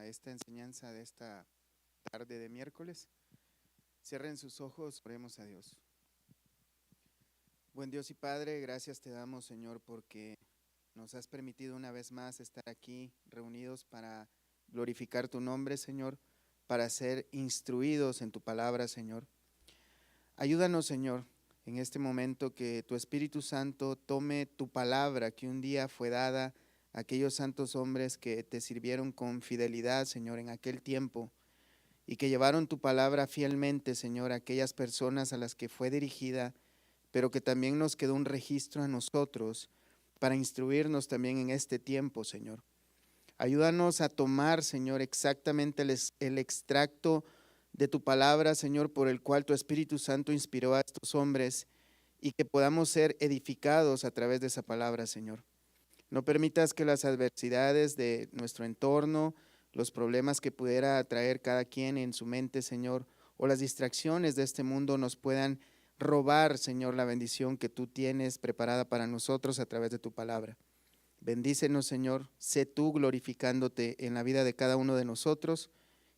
a esta enseñanza de esta tarde de miércoles. Cierren sus ojos, oremos a Dios. Buen Dios y Padre, gracias te damos, Señor, porque nos has permitido una vez más estar aquí reunidos para glorificar tu nombre, Señor, para ser instruidos en tu palabra, Señor. Ayúdanos, Señor, en este momento que tu Espíritu Santo tome tu palabra que un día fue dada a aquellos santos hombres que te sirvieron con fidelidad, Señor, en aquel tiempo, y que llevaron tu palabra fielmente, Señor, a aquellas personas a las que fue dirigida, pero que también nos quedó un registro a nosotros para instruirnos también en este tiempo, Señor. Ayúdanos a tomar, Señor, exactamente el extracto de tu palabra, Señor, por el cual tu Espíritu Santo inspiró a estos hombres y que podamos ser edificados a través de esa palabra, Señor. No permitas que las adversidades de nuestro entorno, los problemas que pudiera traer cada quien en su mente, Señor, o las distracciones de este mundo nos puedan robar, Señor, la bendición que tú tienes preparada para nosotros a través de tu palabra. Bendícenos, Señor, sé tú glorificándote en la vida de cada uno de nosotros,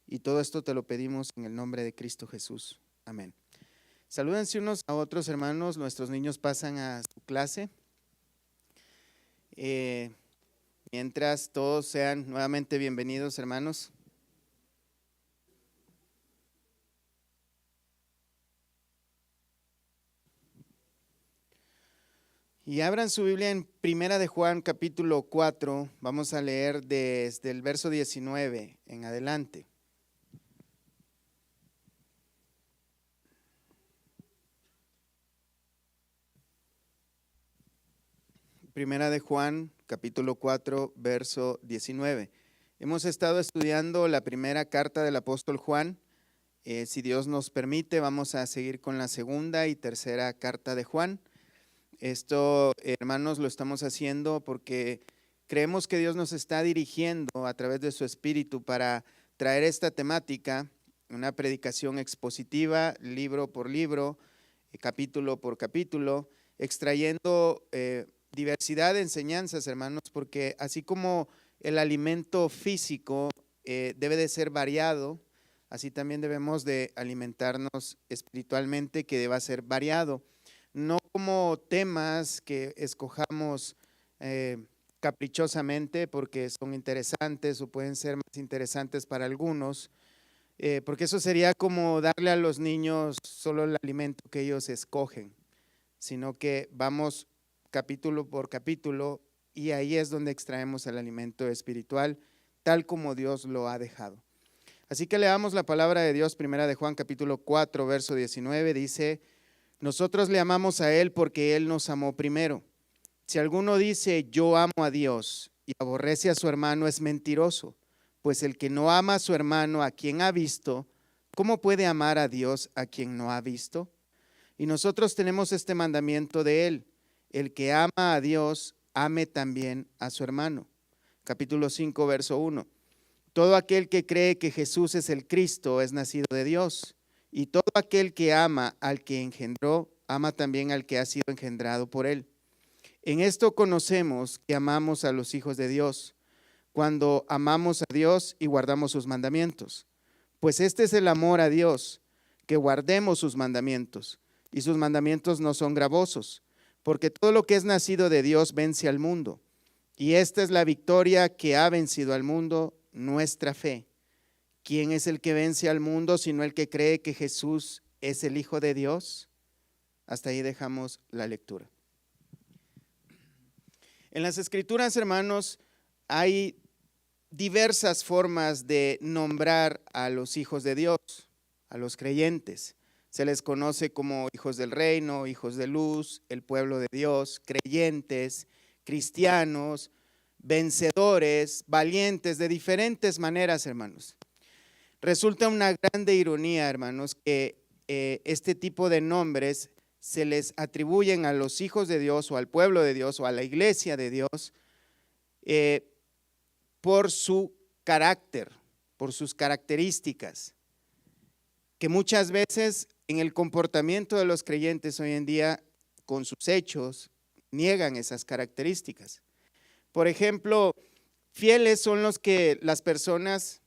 y todo esto te lo pedimos en el nombre de Cristo Jesús. Amén. Salúdense unos a otros, hermanos. Nuestros niños pasan a su clase. Mientras todos sean nuevamente bienvenidos, hermanos. Y abran su Biblia en Primera de Juan, capítulo 4. Vamos a leer desde el verso 19 en adelante. Primera de Juan, capítulo 4, verso 19. Hemos estado estudiando la primera carta del apóstol Juan. Si Dios nos permite, vamos a seguir con la segunda y tercera carta de Juan. Esto, hermanos, lo estamos haciendo porque creemos que Dios nos está dirigiendo a través de su Espíritu para traer esta temática, una predicación expositiva, libro por libro, capítulo por capítulo, extrayendo diversidad de enseñanzas, hermanos, porque así como el alimento físico debe de ser variado, así también debemos de alimentarnos espiritualmente, que deba ser variado. No como temas que escojamos caprichosamente porque son interesantes o pueden ser más interesantes para algunos, porque eso sería como darle a los niños solo el alimento que ellos escogen, sino que vamos capítulo por capítulo y ahí es donde extraemos el alimento espiritual, tal como Dios lo ha dejado. Así que leamos la palabra de Dios, Primera de Juan, capítulo 4, verso 19, dice: nosotros le amamos a Él porque Él nos amó primero. Si alguno dice yo amo a Dios y aborrece a su hermano, es mentiroso, pues el que no ama a su hermano a quien ha visto, ¿cómo puede amar a Dios a quien no ha visto? Y nosotros tenemos este mandamiento de Él: el que ama a Dios, ame también a su hermano. Capítulo 5, verso 1. Todo aquel que cree que Jesús es el Cristo es nacido de Dios. Y todo aquel que ama al que engendró, ama también al que ha sido engendrado por él. En esto conocemos que amamos a los hijos de Dios, cuando amamos a Dios y guardamos sus mandamientos. Pues este es el amor a Dios, que guardemos sus mandamientos. Y sus mandamientos no son gravosos, porque todo lo que es nacido de Dios vence al mundo. Y esta es la victoria que ha vencido al mundo, nuestra fe. ¿Quién es el que vence al mundo sino el que cree que Jesús es el Hijo de Dios? Hasta ahí dejamos la lectura. En las Escrituras, hermanos, hay diversas formas de nombrar a los hijos de Dios, a los creyentes. Se les conoce como hijos del reino, hijos de luz, el pueblo de Dios, creyentes, cristianos, vencedores, valientes, de diferentes maneras, hermanos. Resulta una grande ironía, hermanos, que este tipo de nombres se les atribuyen a los hijos de Dios o al pueblo de Dios o a la iglesia de Dios por su carácter, por sus características, que muchas veces en el comportamiento de los creyentes hoy en día, con sus hechos, niegan esas características. Por ejemplo, fieles son las personas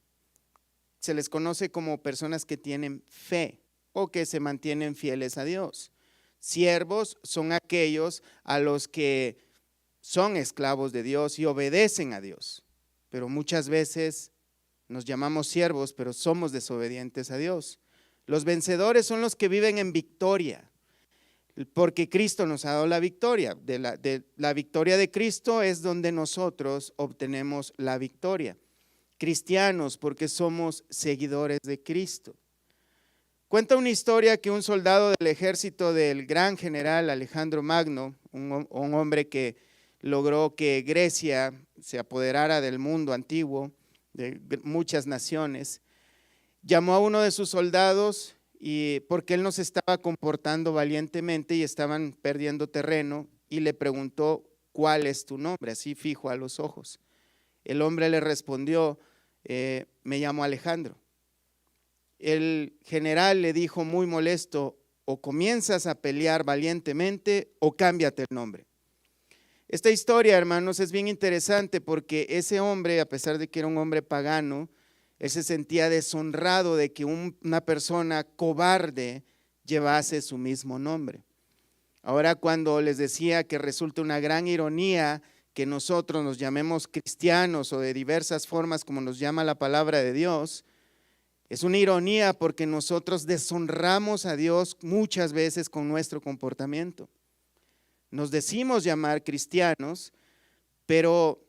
se les conoce como personas que tienen fe o que se mantienen fieles a Dios. Siervos son aquellos a los que son esclavos de Dios y obedecen a Dios, pero muchas veces nos llamamos siervos, pero somos desobedientes a Dios. Los vencedores son los que viven en victoria, porque Cristo nos ha dado la victoria. De la victoria de Cristo es donde nosotros obtenemos la victoria. Cristianos, porque somos seguidores de Cristo. Cuenta una historia que un soldado del ejército del gran general Alejandro Magno, un hombre que logró que Grecia se apoderara del mundo antiguo, de muchas naciones, llamó a uno de sus soldados porque él no se estaba comportando valientemente y estaban perdiendo terreno, y le preguntó: ¿cuál es tu nombre? Así fijo a los ojos. El hombre le respondió: me llamo Alejandro. El general le dijo muy molesto: o comienzas a pelear valientemente o cámbiate el nombre. Esta historia, hermanos, es bien interesante porque ese hombre, a pesar de que era un hombre pagano, él se sentía deshonrado de que una persona cobarde llevase su mismo nombre. Ahora, cuando les decía que resulta una gran ironía que nosotros nos llamemos cristianos o de diversas formas como nos llama la palabra de Dios, es una ironía porque nosotros deshonramos a Dios muchas veces con nuestro comportamiento. Nos decimos llamar cristianos, pero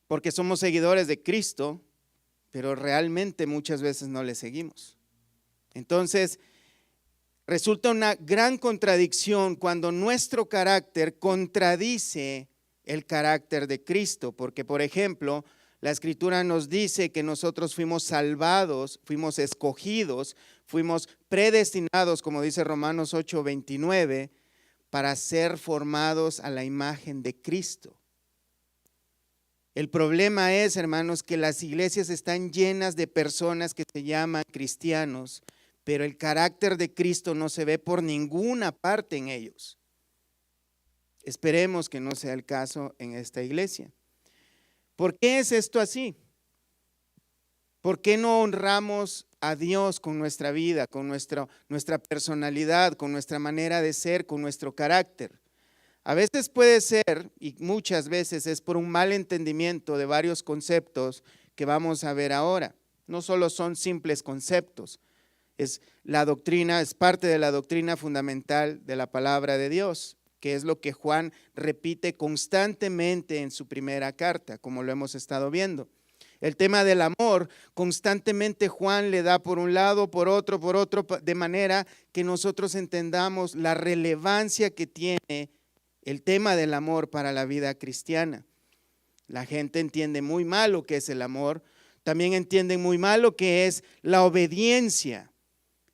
porque somos seguidores de Cristo, pero realmente muchas veces no le seguimos. Entonces, resulta una gran contradicción cuando nuestro carácter contradice el carácter de Cristo, porque, por ejemplo, la Escritura nos dice que nosotros fuimos salvados, fuimos escogidos, fuimos predestinados, como dice Romanos 8:29, para ser formados a la imagen de Cristo. El problema es, hermanos, que las iglesias están llenas de personas que se llaman cristianos, pero el carácter de Cristo no se ve por ninguna parte en ellos. Esperemos que no sea el caso en esta iglesia. ¿Por qué es esto así? ¿Por qué no honramos a Dios con nuestra vida, con nuestra personalidad, con nuestra manera de ser, con nuestro carácter? A veces puede ser, y muchas veces es por un mal entendimiento de varios conceptos que vamos a ver ahora. No solo son simples conceptos, es parte de la doctrina fundamental de la palabra de Dios, que es lo que Juan repite constantemente en su primera carta, como lo hemos estado viendo. El tema del amor, constantemente Juan le da por un lado, por otro, de manera que nosotros entendamos la relevancia que tiene el tema del amor para la vida cristiana. La gente entiende muy mal lo que es el amor, también entienden muy mal lo que es la obediencia,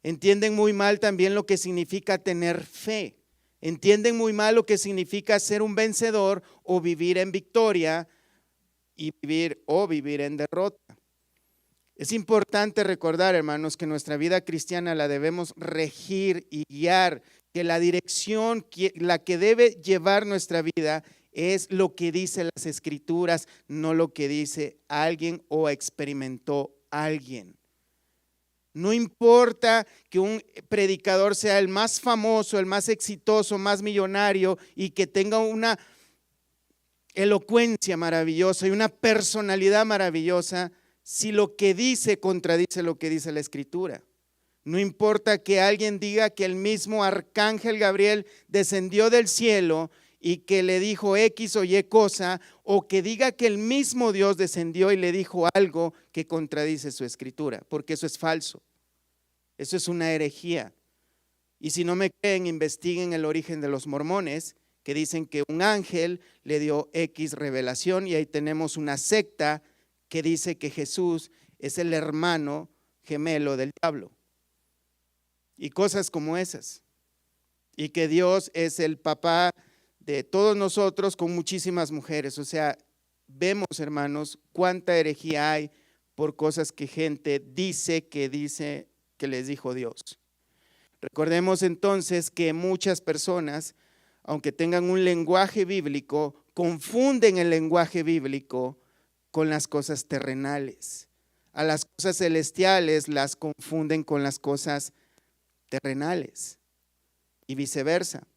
entienden muy mal también lo que significa tener fe, entienden muy mal lo que significa ser un vencedor o vivir en victoria, y vivir en derrota. Es importante recordar, hermanos, que nuestra vida cristiana la debemos regir y guiar, que la dirección, la que debe llevar nuestra vida es lo que dice las Escrituras, no lo que dice alguien o experimentó alguien. No importa que un predicador sea el más famoso, el más exitoso, más millonario y que tenga una elocuencia maravillosa y una personalidad maravillosa, si lo que dice contradice lo que dice la Escritura. No importa que alguien diga que el mismo arcángel Gabriel descendió del cielo y que le dijo X o Y cosa, o que diga que el mismo Dios descendió y le dijo algo que contradice su Escritura, porque eso es falso. Eso es una herejía. Y si no me creen, investiguen el origen de los mormones, que dicen que un ángel le dio X revelación, y ahí tenemos una secta que dice que Jesús es el hermano gemelo del diablo. Y cosas como esas. Y que Dios es el papá de todos nosotros con muchísimas mujeres. O sea, vemos, hermanos, cuánta herejía hay por cosas que gente dice que les dijo Dios. Recordemos entonces que muchas personas, aunque tengan un lenguaje bíblico, confunden el lenguaje bíblico con las cosas terrenales. a las cosas celestiales las confunden con las cosas terrenales y viceversa.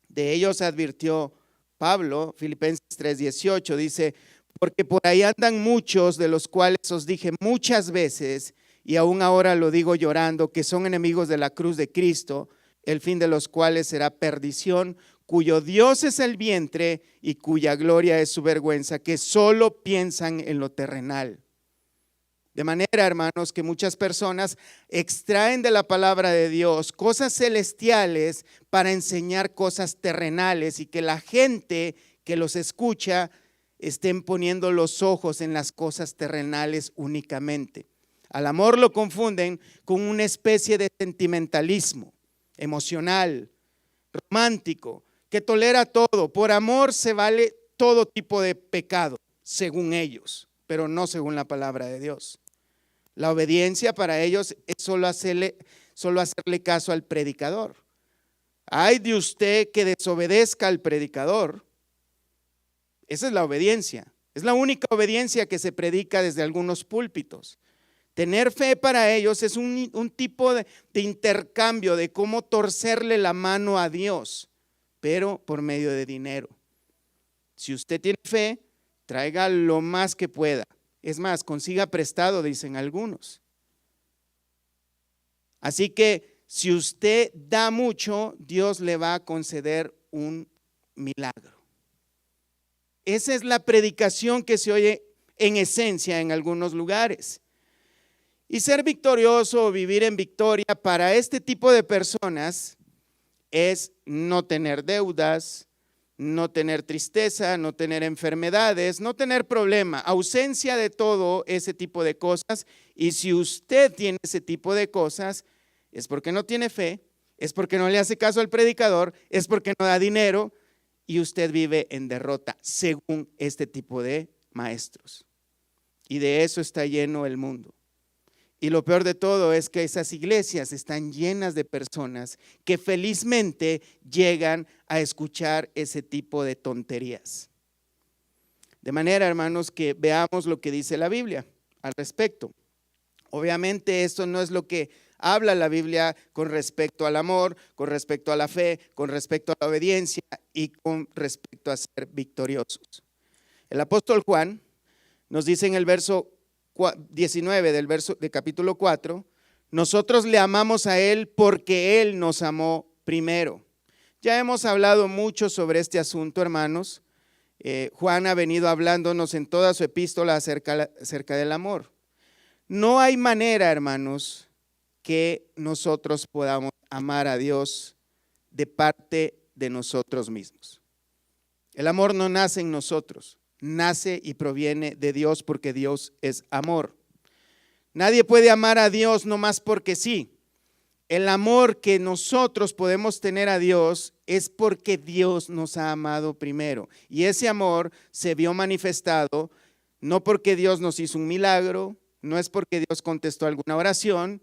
De ellos advirtió Pablo, Filipenses 3:18, dice: porque por ahí andan muchos, de los cuales os dije muchas veces, y aún ahora lo digo llorando, que son enemigos de la cruz de Cristo, el fin de los cuales será perdición, cuyo Dios es el vientre y cuya gloria es su vergüenza, que solo piensan en lo terrenal. De manera, hermanos, que muchas personas extraen de la palabra de Dios cosas celestiales para enseñar cosas terrenales, y que la gente que los escucha estén poniendo los ojos en las cosas terrenales únicamente. Al amor lo confunden con una especie de sentimentalismo emocional, romántico, que tolera todo. Por amor se vale todo tipo de pecado, según ellos, pero no según la palabra de Dios. La obediencia para ellos es solo hacerle caso al predicador. Ay de usted que desobedezca al predicador. Esa es la obediencia. Es la única obediencia que se predica desde algunos púlpitos. Tener fe para ellos es un tipo de intercambio de cómo torcerle la mano a Dios, pero por medio de dinero. Si usted tiene fe, traiga lo más que pueda. Es más, consiga prestado, dicen algunos. Así que si usted da mucho, Dios le va a conceder un milagro. Esa es la predicación que se oye en esencia en algunos lugares. Y ser victorioso o vivir en victoria para este tipo de personas es no tener deudas, no tener tristeza, no tener enfermedades, no tener problema, ausencia de todo ese tipo de cosas. Y si usted tiene ese tipo de cosas, es porque no tiene fe, es porque no le hace caso al predicador, es porque no da dinero, y usted vive en derrota, según este tipo de maestros. Y de eso está lleno el mundo. Y lo peor de todo es que esas iglesias están llenas de personas que felizmente llegan a escuchar ese tipo de tonterías. De manera, hermanos, que veamos lo que dice la Biblia al respecto. Obviamente esto no es lo que habla la Biblia con respecto al amor, con respecto a la fe, con respecto a la obediencia y con respecto a ser victoriosos. El apóstol Juan nos dice en el verso 19 del capítulo 4, nosotros le amamos a Él porque Él nos amó primero. Ya hemos hablado mucho sobre este asunto, hermanos. Juan ha venido hablándonos en toda su epístola acerca del amor. No hay manera, hermanos, que nosotros podamos amar a Dios de parte de nosotros mismos. El amor no nace en nosotros, nace y proviene de Dios, porque Dios es amor. Nadie puede amar a Dios nomás porque sí. El amor que nosotros podemos tener a Dios es porque Dios nos ha amado primero. Y ese amor se vio manifestado no porque Dios nos hizo un milagro, no es porque Dios contestó alguna oración,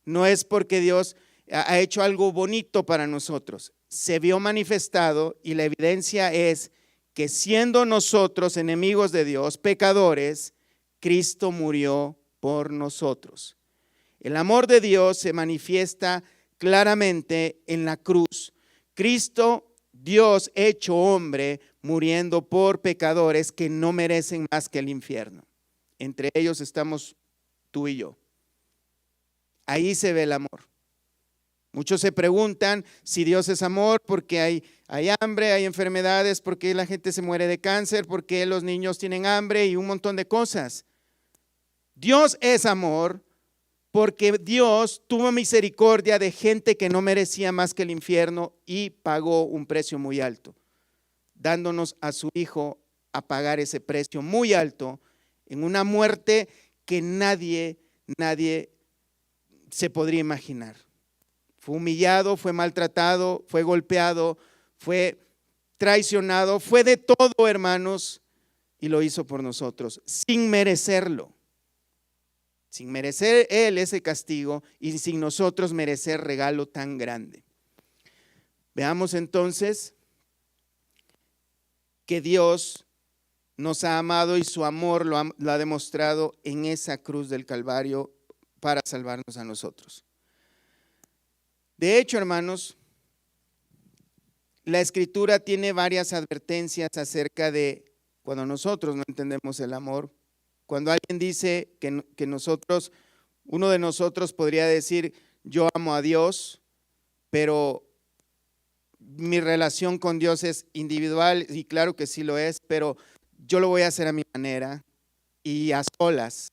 no es porque Dios ha hecho algo bonito para nosotros. Se vio manifestado, y la evidencia es que siendo nosotros enemigos de Dios, pecadores, Cristo murió por nosotros. El amor de Dios se manifiesta claramente en la cruz. Cristo, Dios hecho hombre, muriendo por pecadores que no merecen más que el infierno. Entre ellos estamos tú y yo. Ahí se ve el amor. Muchos se preguntan si Dios es amor porque hay hambre, hay enfermedades, porque la gente se muere de cáncer, porque los niños tienen hambre y un montón de cosas. Dios es amor porque Dios tuvo misericordia de gente que no merecía más que el infierno y pagó un precio muy alto, dándonos a su Hijo a pagar ese precio muy alto en una muerte que nadie se podría imaginar. Fue humillado, fue maltratado, fue golpeado, fue traicionado, fue de todo, hermanos, y lo hizo por nosotros, sin merecerlo. Sin merecer Él ese castigo y sin nosotros merecer regalo tan grande. Veamos entonces que Dios nos ha amado y su amor lo ha demostrado en esa cruz del Calvario para salvarnos a nosotros. De hecho, hermanos, la Escritura tiene varias advertencias acerca de cuando nosotros no entendemos el amor. Cuando alguien dice que nosotros, uno de nosotros podría decir, yo amo a Dios, pero mi relación con Dios es individual, y claro que sí lo es, pero yo lo voy a hacer a mi manera y a solas.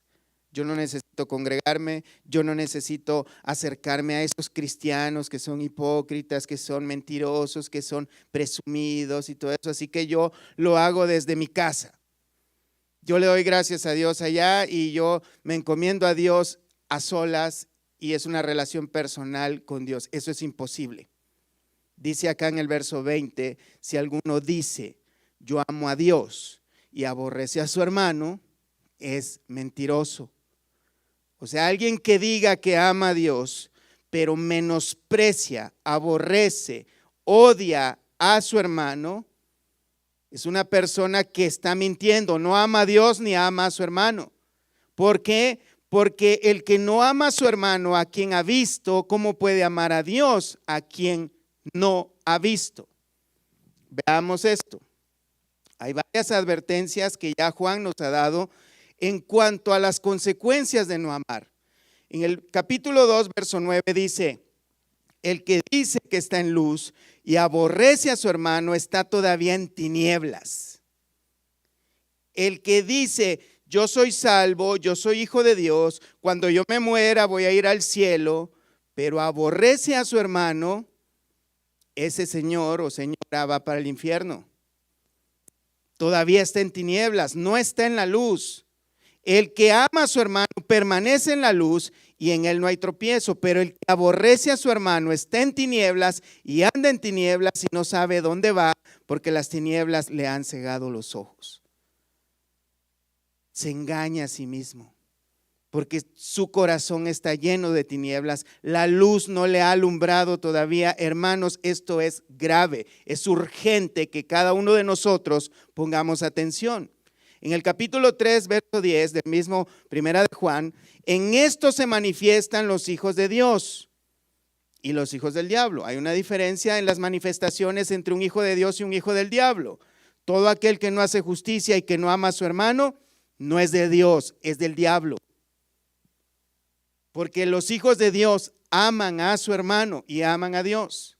Yo no necesito congregarme, yo no necesito acercarme a esos cristianos que son hipócritas, que son mentirosos, que son presumidos y todo eso. Así que yo lo hago desde mi casa. Yo le doy gracias a Dios allá y yo me encomiendo a Dios a solas y es una relación personal con Dios. Eso es imposible. Dice acá en el verso 20, si alguno dice, yo amo a Dios y aborrece a su hermano, es mentiroso. O sea, alguien que diga que ama a Dios, pero menosprecia, aborrece, odia a su hermano, es una persona que está mintiendo, no ama a Dios ni ama a su hermano. ¿Por qué? Porque el que no ama a su hermano, a quien ha visto, ¿cómo puede amar a Dios a quien no ha visto? Veamos esto. Hay varias advertencias que ya Juan nos ha dado en cuanto a las consecuencias de no amar. En el capítulo 2, verso 9 dice, el que dice que está en luz y aborrece a su hermano está todavía en tinieblas. El que dice, yo soy salvo, yo soy hijo de Dios, cuando yo me muera voy a ir al cielo, pero aborrece a su hermano, ese señor o señora va para el infierno. Todavía está en tinieblas, no está en la luz. El que ama a su hermano permanece en la luz y en él no hay tropiezo, pero el que aborrece a su hermano está en tinieblas y anda en tinieblas y no sabe dónde va porque las tinieblas le han cegado los ojos. Se engaña a sí mismo porque su corazón está lleno de tinieblas, la luz no le ha alumbrado todavía. Hermanos, esto es grave, es urgente que cada uno de nosotros pongamos atención. En el capítulo 3, verso 10 del mismo Primera de Juan, en esto se manifiestan los hijos de Dios y los hijos del diablo. Hay una diferencia en las manifestaciones entre un hijo de Dios y un hijo del diablo. Todo aquel que no hace justicia y que no ama a su hermano, no es de Dios, es del diablo. Porque los hijos de Dios aman a su hermano y aman a Dios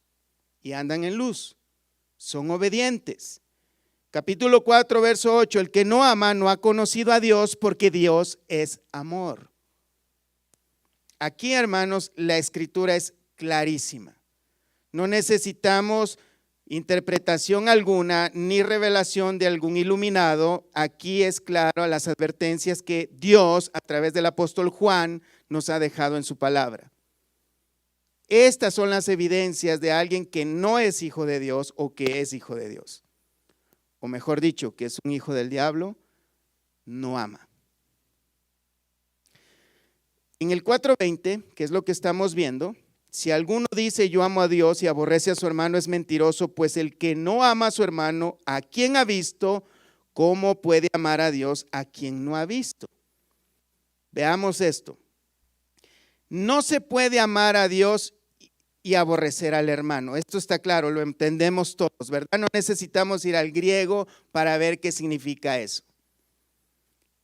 y andan en luz, son obedientes. Capítulo 4, verso 8, el que no ama no ha conocido a Dios porque Dios es amor. Aquí, hermanos, la escritura es clarísima. No necesitamos interpretación alguna ni revelación de algún iluminado. Aquí es claro las advertencias que Dios, a través del apóstol Juan, nos ha dejado en su palabra. Estas son las evidencias de alguien que no es hijo de Dios o que es hijo de Dios. O mejor dicho, que es un hijo del diablo, no ama. En el 4:20, que es lo que estamos viendo, si alguno dice yo amo a Dios y aborrece a su hermano es mentiroso, pues el que no ama a su hermano, a quien ha visto, ¿cómo puede amar a Dios a quien no ha visto? Veamos esto. No se puede amar a Dios y aborrecer al hermano. Esto está claro, lo entendemos todos, ¿verdad? No necesitamos ir al griego para ver qué significa eso.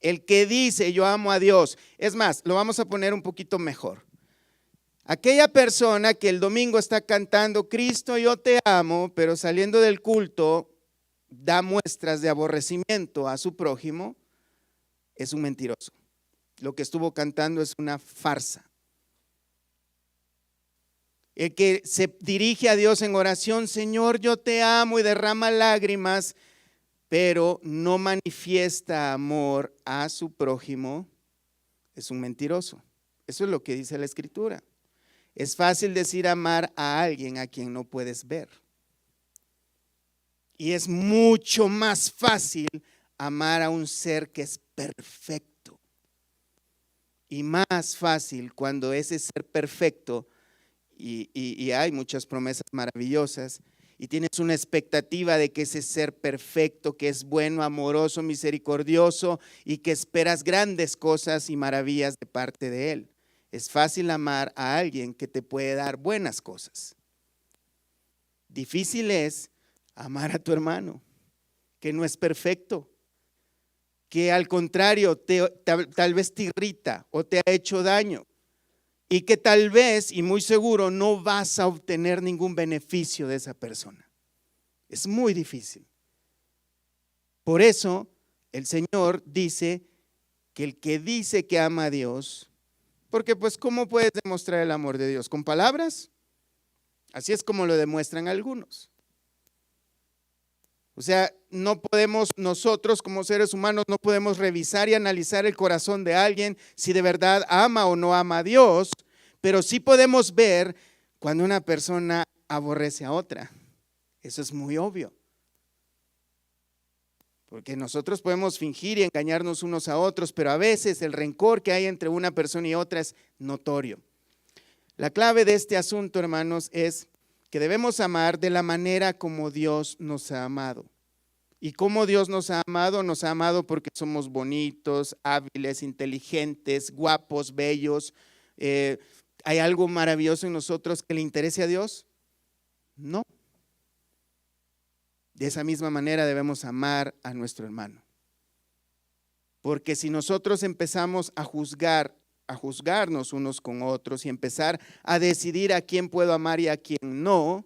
El que dice yo amo a Dios, es más, lo vamos a poner un poquito mejor. Aquella persona que el domingo está cantando Cristo yo te amo, pero saliendo del culto da muestras de aborrecimiento a su prójimo, es un mentiroso. Lo que estuvo cantando es una farsa. El que se dirige a Dios en oración, Señor, yo te amo y derrama lágrimas, pero no manifiesta amor a su prójimo, es un mentiroso. Eso es lo que dice la Escritura. Es fácil decir amar a alguien a quien no puedes ver. Y es mucho más fácil amar a un ser que es perfecto. Y más fácil cuando ese ser perfecto, y hay muchas promesas maravillosas, y tienes una expectativa de que ese ser perfecto, que es bueno, amoroso, misericordioso y que esperas grandes cosas y maravillas de parte de Él. Es fácil amar a alguien que te puede dar buenas cosas. Difícil es amar a tu hermano, que no es perfecto, que al contrario tal vez te irrita o te ha hecho daño y que tal vez y muy seguro no vas a obtener ningún beneficio de esa persona. Es muy difícil. Por eso el Señor dice que el que dice que ama a Dios, porque pues ¿cómo puedes demostrar el amor de Dios? ¿Con palabras? Así es como lo demuestran algunos. O sea, no podemos nosotros como seres humanos, no podemos revisar y analizar el corazón de alguien si de verdad ama o no ama a Dios, pero sí podemos ver cuando una persona aborrece a otra. Eso es muy obvio. Porque nosotros podemos fingir y engañarnos unos a otros, pero a veces el rencor que hay entre una persona y otra es notorio. La clave de este asunto, hermanos, es que debemos amar de la manera como Dios nos ha amado. ¿Y cómo Dios nos ha amado? Nos ha amado porque somos bonitos, hábiles, inteligentes, guapos, bellos. ¿Hay algo maravilloso en nosotros que le interese a Dios? No. De esa misma manera debemos amar a nuestro hermano. Porque si nosotros empezamos a juzgarnos unos con otros y empezar a decidir a quién puedo amar y a quién no,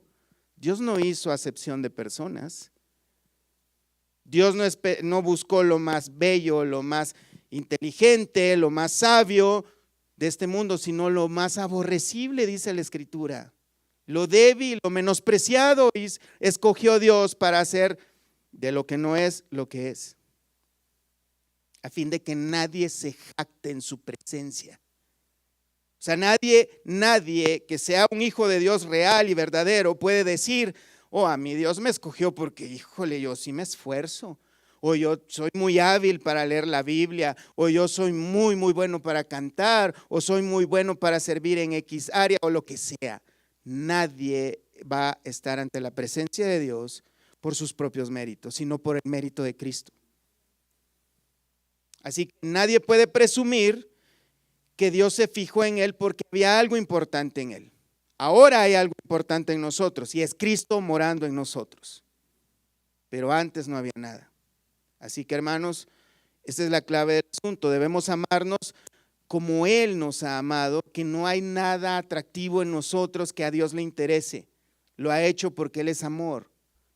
Dios no hizo acepción de personas. Dios no buscó lo más bello, lo más inteligente, lo más sabio de este mundo, sino lo más aborrecible, dice la Escritura. Lo débil, lo menospreciado, y escogió Dios para hacer de lo que no es lo que es, a fin de que nadie se jacte en su presencia. O sea, nadie que sea un hijo de Dios real y verdadero puede decir: oh, a mí Dios me escogió porque, híjole, yo sí me esfuerzo, o yo soy muy hábil para leer la Biblia, o yo soy muy bueno para cantar, o soy muy bueno para servir en X área, o lo que sea. Nadie va a estar ante la presencia de Dios por sus propios méritos, sino por el mérito de Cristo. Así que nadie puede presumir que Dios se fijó en él porque había algo importante en él. Ahora hay algo importante en nosotros y es Cristo morando en nosotros. Pero antes no había nada. Así que, hermanos, esta es la clave del asunto. Debemos amarnos como Él nos ha amado, que no hay nada atractivo en nosotros que a Dios le interese. Lo ha hecho porque Él es amor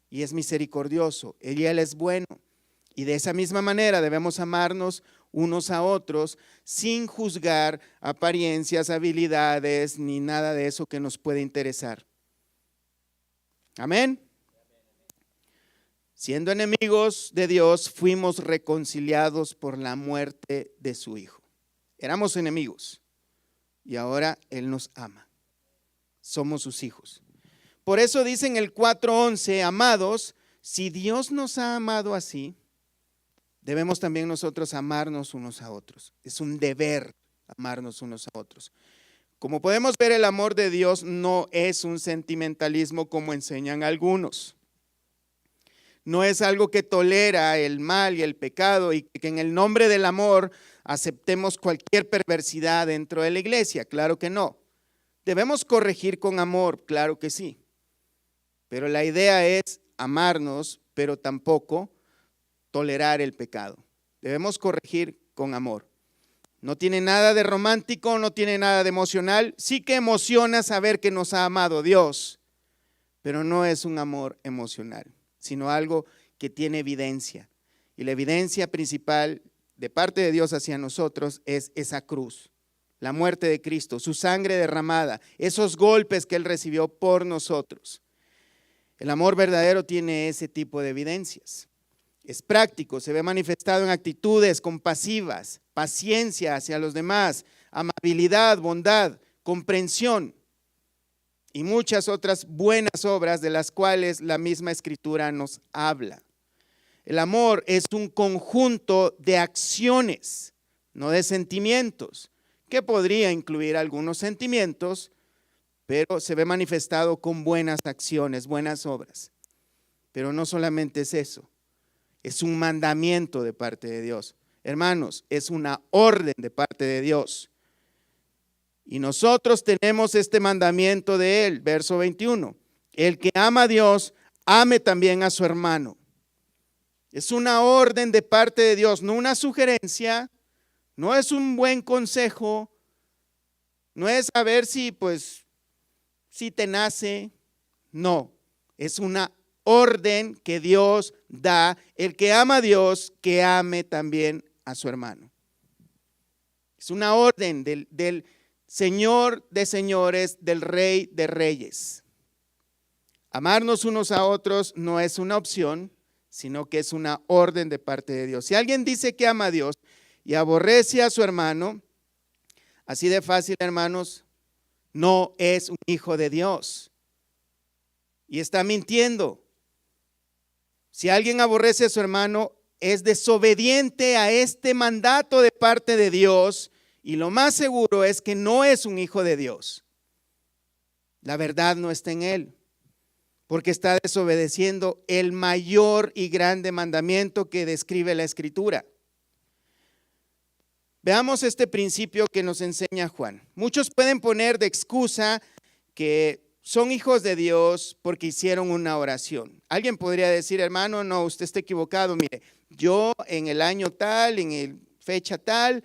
y es misericordioso. Él es bueno. Y de esa misma manera debemos amarnos unos a otros sin juzgar apariencias, habilidades, ni nada de eso que nos puede interesar. Amén. Siendo enemigos de Dios, fuimos reconciliados por la muerte de su Hijo. Éramos enemigos y ahora Él nos ama. Somos sus hijos. Por eso dice en el 4:11, amados, si Dios nos ha amado así, debemos también nosotros amarnos unos a otros. Es un deber amarnos unos a otros. Como podemos ver, el amor de Dios no es un sentimentalismo como enseñan algunos. No es algo que tolera el mal y el pecado y que en el nombre del amor aceptemos cualquier perversidad dentro de la iglesia. Claro que no. Debemos corregir con amor, claro que sí. Pero la idea es amarnos, pero tampoco tolerar el pecado. Debemos corregir con amor. No tiene nada de romántico, no tiene nada de emocional. Sí que emociona saber que nos ha amado Dios, pero no es un amor emocional, sino algo que tiene evidencia. Y la evidencia principal de parte de Dios hacia nosotros es esa cruz, la muerte de Cristo, su sangre derramada, esos golpes que Él recibió por nosotros. El amor verdadero tiene ese tipo de evidencias. Es práctico, se ve manifestado en actitudes compasivas, paciencia hacia los demás, amabilidad, bondad, comprensión y muchas otras buenas obras de las cuales la misma Escritura nos habla. El amor es un conjunto de acciones, no de sentimientos, que podría incluir algunos sentimientos, pero se ve manifestado con buenas acciones, buenas obras. Pero no solamente es eso, es un mandamiento de parte de Dios. Hermanos, es una orden de parte de Dios. Y nosotros tenemos este mandamiento de Él, verso 21. El que ama a Dios, ame también a su hermano. Es una orden de parte de Dios, no una sugerencia, no es un buen consejo, no es a ver si te nace, no, es una orden que Dios da. El que ama a Dios, que ame también a su hermano. Es una orden del Señor de señores, del Rey de reyes. Amarnos unos a otros no es una opción, sino que es una orden de parte de Dios. Si alguien dice que ama a Dios y aborrece a su hermano, así de fácil, hermanos, no es un hijo de Dios y está mintiendo. Si alguien aborrece a su hermano, es desobediente a este mandato de parte de Dios, y lo más seguro es que no es un hijo de Dios. La verdad no está en él, porque está desobedeciendo el mayor y grande mandamiento que describe la Escritura. Veamos este principio que nos enseña Juan. Muchos pueden poner de excusa que son hijos de Dios porque hicieron una oración. Alguien podría decir, hermano, no, usted está equivocado. Mire, yo en el año tal, en el fecha tal,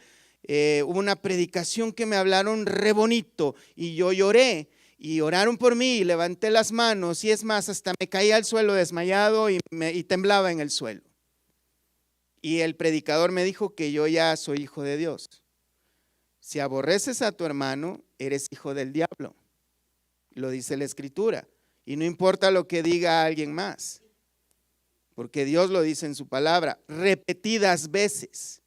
hubo una predicación que me hablaron re bonito y yo lloré y oraron por mí y levanté las manos y es más, hasta me caí al suelo desmayado y temblaba en el suelo. Y el predicador me dijo que yo ya soy hijo de Dios. Si aborreces a tu hermano, eres hijo del diablo. Lo dice la Escritura. Y no importa lo que diga alguien más, porque Dios lo dice en su palabra, repetidas veces.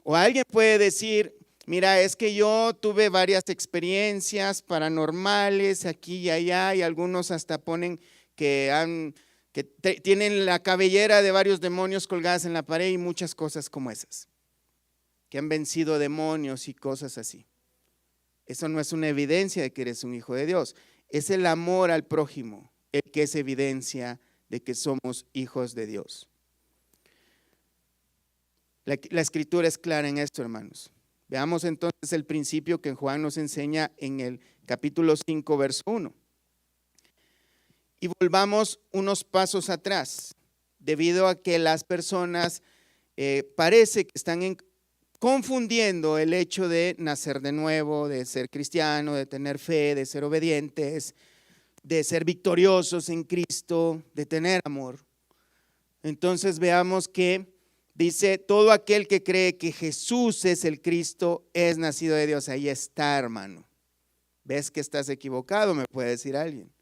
O alguien puede decir, mira, es que yo tuve varias experiencias paranormales aquí y allá, y algunos hasta ponen que tienen la cabellera de varios demonios colgadas en la pared y muchas cosas como esas, que han vencido demonios y cosas así. Eso no es una evidencia de que eres un hijo de Dios, es el amor al prójimo el que es evidencia de que somos hijos de Dios. La Escritura es clara en esto, hermanos. Veamos entonces el principio que Juan nos enseña en el capítulo 5, verso 1. Y volvamos unos pasos atrás, debido a que las personas parece que están confundiendo el hecho de nacer de nuevo, de ser cristiano, de tener fe, de ser obedientes, de ser victoriosos en Cristo, de tener amor. Entonces veamos que dice, todo aquel que cree que Jesús es el Cristo es nacido de Dios. Ahí está, hermano. ¿Ves que estás equivocado? Me puede decir alguien.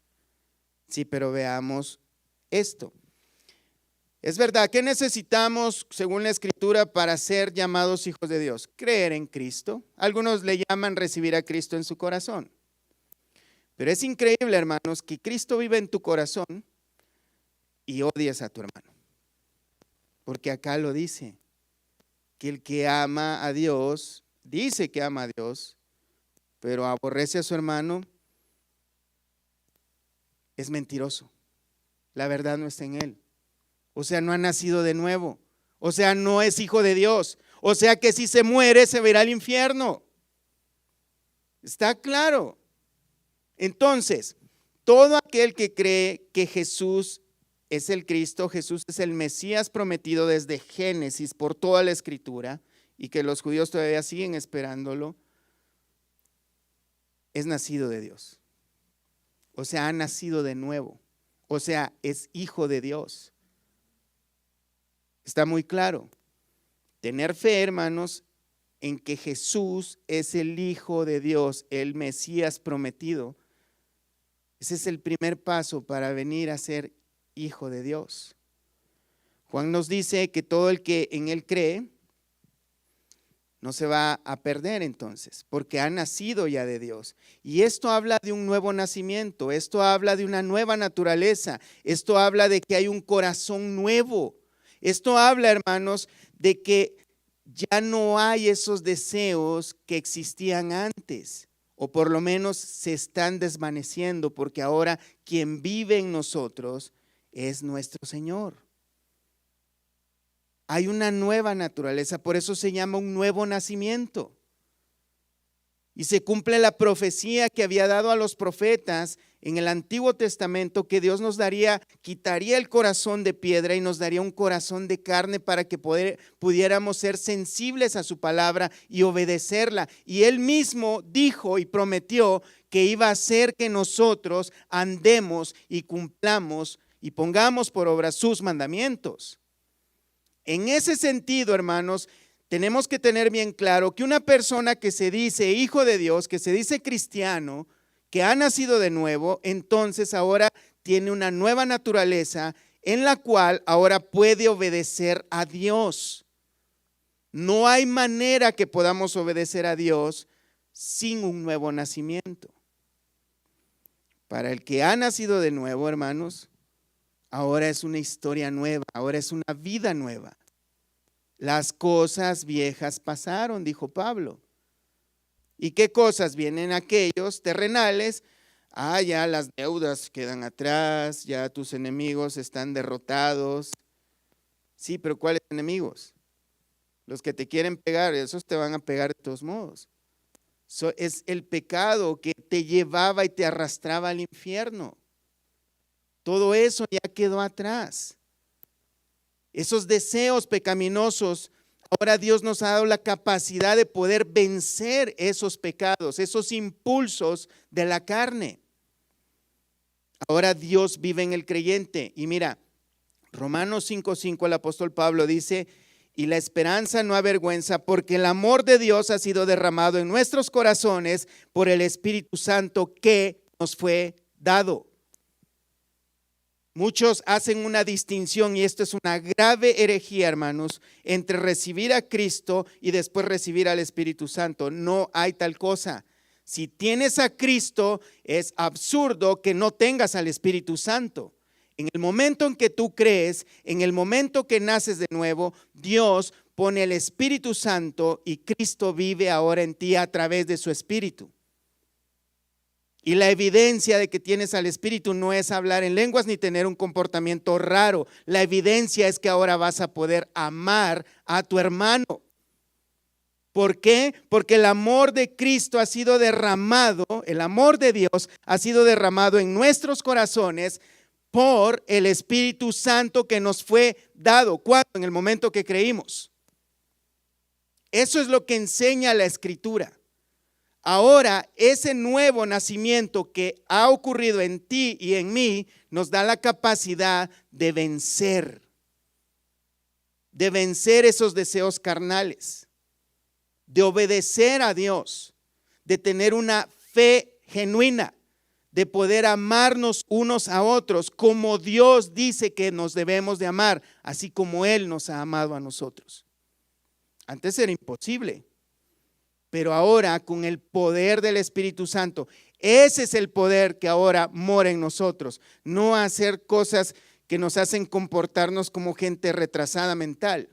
Sí, pero veamos esto. Es verdad, ¿qué necesitamos según la Escritura para ser llamados hijos de Dios? Creer en Cristo. Algunos le llaman recibir a Cristo en su corazón. Pero es increíble, hermanos, que Cristo vive en tu corazón y odies a tu hermano. Porque acá lo dice, que el que ama a Dios, dice que ama a Dios, pero aborrece a su hermano, es mentiroso. La verdad no está en él. O sea, no ha nacido de nuevo. O sea, no es hijo de Dios. O sea que si se muere, se verá al infierno. ¿Está claro? Entonces, todo aquel que cree que Jesús es el Cristo, Jesús es el Mesías prometido desde Génesis por toda la Escritura, y que los judíos todavía siguen esperándolo, es nacido de Dios. O sea, ha nacido de nuevo. O sea, es hijo de Dios. Está muy claro. Tener fe, hermanos, en que Jesús es el Hijo de Dios, el Mesías prometido. Ese es el primer paso para venir a ser hijo de Dios. Juan nos dice que todo el que en él cree no se va a perder entonces, porque ha nacido ya de Dios. Y esto habla de un nuevo nacimiento, esto habla de una nueva naturaleza, esto habla de que hay un corazón nuevo. Esto habla, hermanos, de que ya no hay esos deseos que existían antes. o por lo menos se están desvaneciendo, porque ahora quien vive en nosotros es nuestro Señor. Hay una nueva naturaleza, por eso se llama un nuevo nacimiento. Y se cumple la profecía que había dado a los profetas en el Antiguo Testamento, que Dios nos daría, quitaría el corazón de piedra y nos daría un corazón de carne para que pudiéramos ser sensibles a su palabra y obedecerla. Y Él mismo dijo y prometió que iba a hacer que nosotros andemos y cumplamos y pongamos por obra sus mandamientos. En ese sentido, hermanos, tenemos que tener bien claro que una persona que se dice hijo de Dios, que se dice cristiano, que ha nacido de nuevo, entonces ahora tiene una nueva naturaleza en la cual ahora puede obedecer a Dios. No hay manera que podamos obedecer a Dios sin un nuevo nacimiento. Para el que ha nacido de nuevo, hermanos, ahora es una historia nueva, ahora es una vida nueva. Las cosas viejas pasaron, dijo Pablo. ¿Y qué cosas? Vienen aquellos terrenales. Ya las deudas quedan atrás, ya tus enemigos están derrotados. Sí, pero ¿cuáles enemigos? Los que te quieren pegar, esos te van a pegar de todos modos. Es el pecado que te llevaba y te arrastraba al infierno. Todo eso ya quedó atrás. Esos deseos pecaminosos, ahora Dios nos ha dado la capacidad de poder vencer esos pecados, esos impulsos de la carne. Ahora Dios vive en el creyente. Y mira, Romanos 5:5, el apóstol Pablo dice: y la esperanza no avergüenza, porque el amor de Dios ha sido derramado en nuestros corazones por el Espíritu Santo que nos fue dado. Muchos hacen una distinción, y esto es una grave herejía, hermanos, entre recibir a Cristo y después recibir al Espíritu Santo. No hay tal cosa. Si tienes a Cristo, es absurdo que no tengas al Espíritu Santo. En el momento en que tú crees, en el momento que naces de nuevo, Dios pone el Espíritu Santo y Cristo vive ahora en ti a través de su Espíritu. Y la evidencia de que tienes al Espíritu no es hablar en lenguas ni tener un comportamiento raro. La evidencia es que ahora vas a poder amar a tu hermano. ¿Por qué? Porque el amor de Cristo ha sido derramado, el amor de Dios ha sido derramado en nuestros corazones por el Espíritu Santo que nos fue dado. ¿Cuándo? En el momento que creímos. Eso es lo que enseña la Escritura. Ahora, ese nuevo nacimiento que ha ocurrido en ti y en mí nos da la capacidad de vencer esos deseos carnales, de obedecer a Dios, de tener una fe genuina, de poder amarnos unos a otros como Dios dice que nos debemos de amar, así como Él nos ha amado a nosotros. Antes era imposible. Pero ahora con el poder del Espíritu Santo, ese es el poder que ahora mora en nosotros. No hacer cosas que nos hacen comportarnos como gente retrasada mental.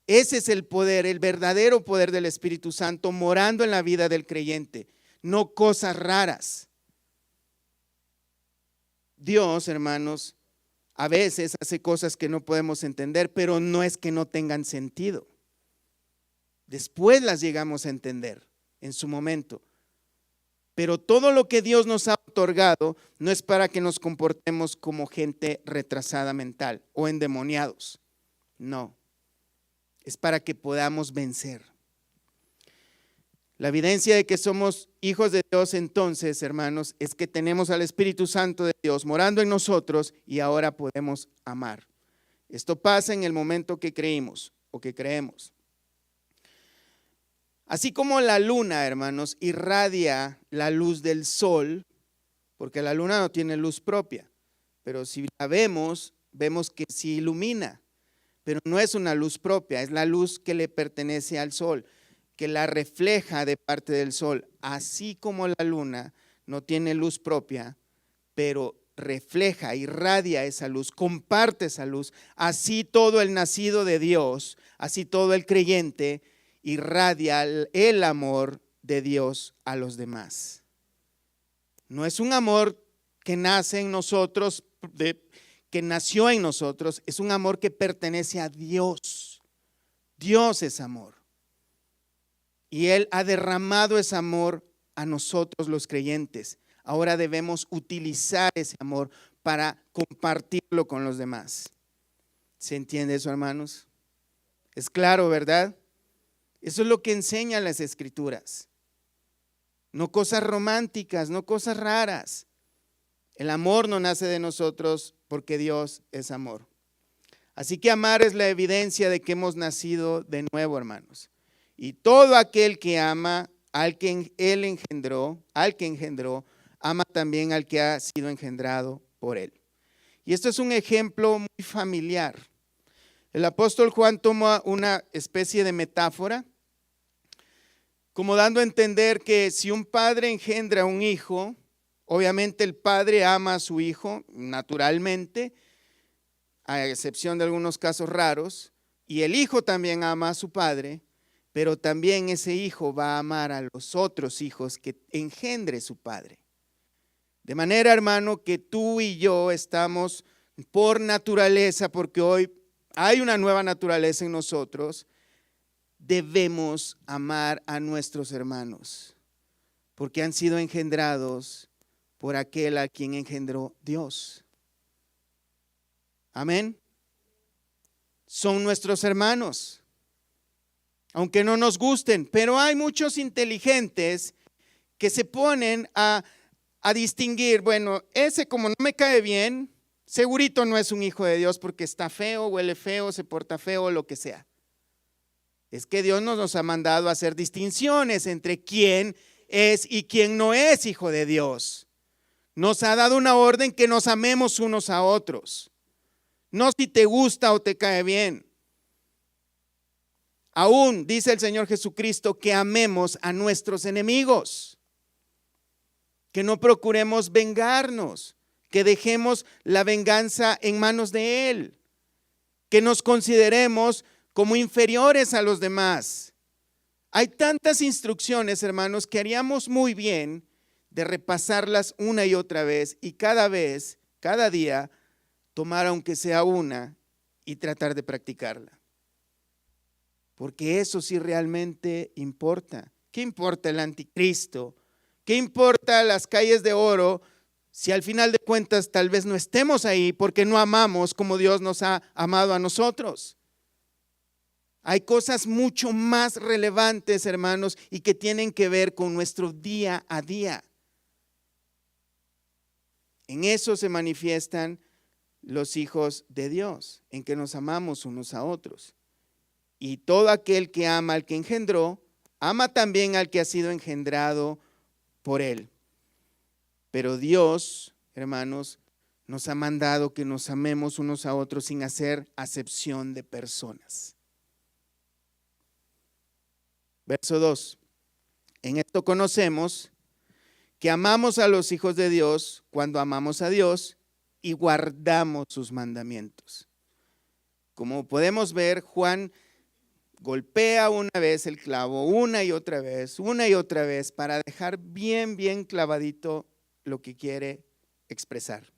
Ese es el poder, el verdadero poder del Espíritu Santo morando en la vida del creyente, no cosas raras. Dios, hermanos, a veces hace cosas que no podemos entender, pero no es que no tengan sentido. Después las llegamos a entender en su momento. Pero todo lo que Dios nos ha otorgado no es para que nos comportemos como gente retrasada mental o endemoniados. No, es para que podamos vencer. La evidencia de que somos hijos de Dios entonces, hermanos, es que tenemos al Espíritu Santo de Dios morando en nosotros y ahora podemos amar. Esto pasa en el momento que creímos o que creemos. Así como la luna, hermanos, irradia la luz del sol, porque la luna no tiene luz propia, pero si la vemos, vemos que sí ilumina, pero no es una luz propia, es la luz que le pertenece al sol, que la refleja de parte del sol. Así como la luna no tiene luz propia, pero refleja, irradia esa luz, comparte esa luz, así todo el nacido de Dios, así todo el creyente irradia el amor de Dios a los demás. No es un amor que nace en nosotros, que nació en nosotros, es un amor que pertenece a Dios. Dios es amor. Y Él ha derramado ese amor a nosotros los creyentes. Ahora debemos utilizar ese amor para compartirlo con los demás. ¿Se entiende eso, hermanos? Es claro, ¿verdad? Eso es lo que enseñan las Escrituras. No cosas románticas, no cosas raras. El amor no nace de nosotros porque Dios es amor. Así que amar es la evidencia de que hemos nacido de nuevo, hermanos. Y todo aquel que ama al que Él engendró, ama también al que ha sido engendrado por Él. Y esto es un ejemplo muy familiar. El apóstol Juan toma una especie de metáfora, como dando a entender que si un padre engendra a un hijo, obviamente el padre ama a su hijo naturalmente, a excepción de algunos casos raros, y el hijo también ama a su padre, pero también ese hijo va a amar a los otros hijos que engendre su padre. De manera, hermano, que tú y yo estamos por naturaleza, porque hoy hay una nueva naturaleza en nosotros, debemos amar a nuestros hermanos, porque han sido engendrados por aquel a quien engendró Dios. Amén. Son nuestros hermanos, aunque no nos gusten, pero hay muchos inteligentes que se ponen a distinguir, bueno, ese como no me cae bien, segurito no es un hijo de Dios porque está feo, huele feo, se porta feo, lo que sea. Es que Dios nos ha mandado a hacer distinciones entre quién es y quién no es hijo de Dios. Nos ha dado una orden que nos amemos unos a otros. No si te gusta o te cae bien. Aún dice el Señor Jesucristo que amemos a nuestros enemigos, que no procuremos vengarnos, que dejemos la venganza en manos de Él, que nos consideremos como inferiores a los demás. Hay tantas instrucciones, hermanos, que haríamos muy bien de repasarlas una y otra vez y cada vez, cada día, tomar aunque sea una y tratar de practicarla. Porque eso sí realmente importa. ¿Qué importa el anticristo? ¿Qué importa las calles de oro si al final de cuentas tal vez no estemos ahí porque no amamos como Dios nos ha amado a nosotros? Hay cosas mucho más relevantes, hermanos, y que tienen que ver con nuestro día a día. En eso se manifiestan los hijos de Dios, en que nos amamos unos a otros. Y todo aquel que ama al que engendró, ama también al que ha sido engendrado por Él. Pero Dios, hermanos, nos ha mandado que nos amemos unos a otros sin hacer acepción de personas. Verso 2. En esto conocemos que amamos a los hijos de Dios cuando amamos a Dios y guardamos sus mandamientos. Como podemos ver, Juan golpea una vez el clavo, una y otra vez, para dejar bien, bien clavadito lo que quiere expresar.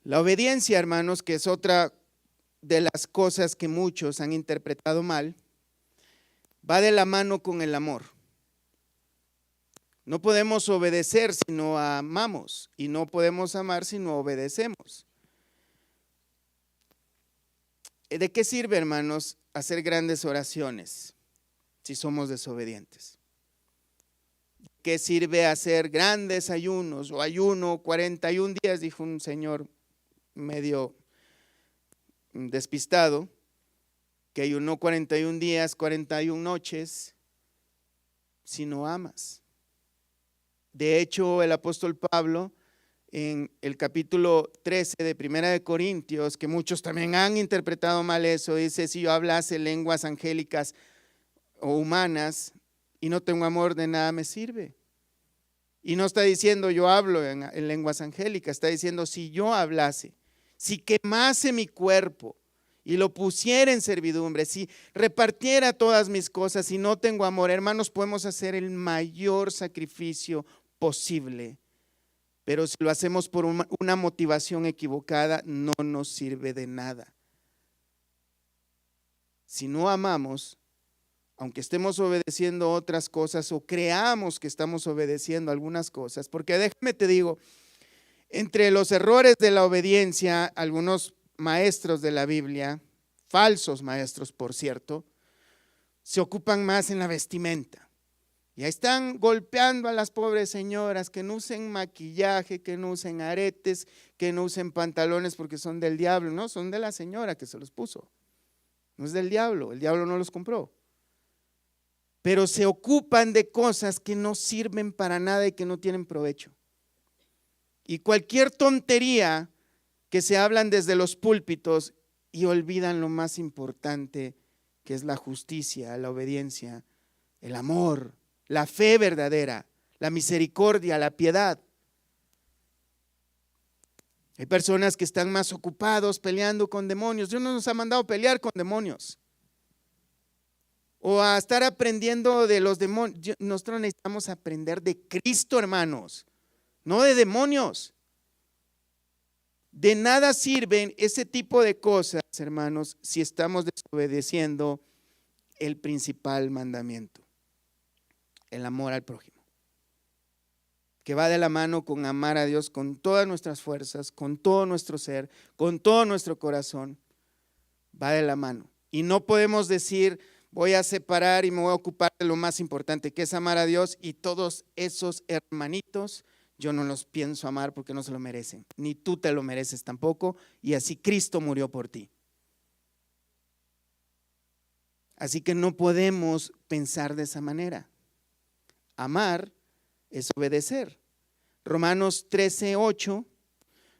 La obediencia, hermanos, que es otra de las cosas que muchos han interpretado mal, va de la mano con el amor. No podemos obedecer si no amamos y no podemos amar si no obedecemos. ¿De qué sirve, hermanos, hacer grandes oraciones si somos desobedientes? ¿De qué sirve hacer grandes ayunos o ayuno 41 días, dijo un señor medio despistado, que ayunó 41 días, 41 noches, si no amas? De hecho, el apóstol Pablo, en el capítulo 13 de Primera de Corintios, que muchos también han interpretado mal eso, dice: si yo hablase lenguas angélicas o humanas y no tengo amor, de nada me sirve. Y no está diciendo yo hablo en lenguas angélicas, está diciendo si yo hablase, si quemase mi cuerpo y lo pusiera en servidumbre, si repartiera todas mis cosas y no tengo amor, hermanos, podemos hacer el mayor sacrificio posible, pero si lo hacemos por una motivación equivocada, no nos sirve de nada. Si no amamos, aunque estemos obedeciendo otras cosas o creamos que estamos obedeciendo algunas cosas, porque déjame te digo, entre los errores de la obediencia, algunos maestros de la Biblia, falsos maestros por cierto, se ocupan más en la vestimenta. Ya están golpeando a las pobres señoras que no usen maquillaje, que no usen aretes, que no usen pantalones porque son del diablo. No, son de la señora que se los puso. No es del diablo, el diablo no los compró. Pero se ocupan de cosas que no sirven para nada y que no tienen provecho. Y cualquier tontería que se hablan desde los púlpitos y olvidan lo más importante, que es la justicia, la obediencia, el amor, la fe verdadera, la misericordia, la piedad. Hay personas que están más ocupados peleando con demonios. Dios no nos ha mandado a pelear con demonios o a estar aprendiendo de los demonios. Nosotros necesitamos aprender de Cristo, hermanos, no de demonios. De nada sirven ese tipo de cosas, hermanos, si estamos desobedeciendo el principal mandamiento, el amor al prójimo, que va de la mano con amar a Dios con todas nuestras fuerzas, con todo nuestro ser, con todo nuestro corazón, va de la mano. Y no podemos decir, voy a separar y me voy a ocupar de lo más importante, que es amar a Dios, y todos esos hermanitos yo no los pienso amar porque no se lo merecen, ni tú te lo mereces tampoco, y así Cristo murió por ti. Así que no podemos pensar de esa manera. Amar es obedecer. Romanos 13:8,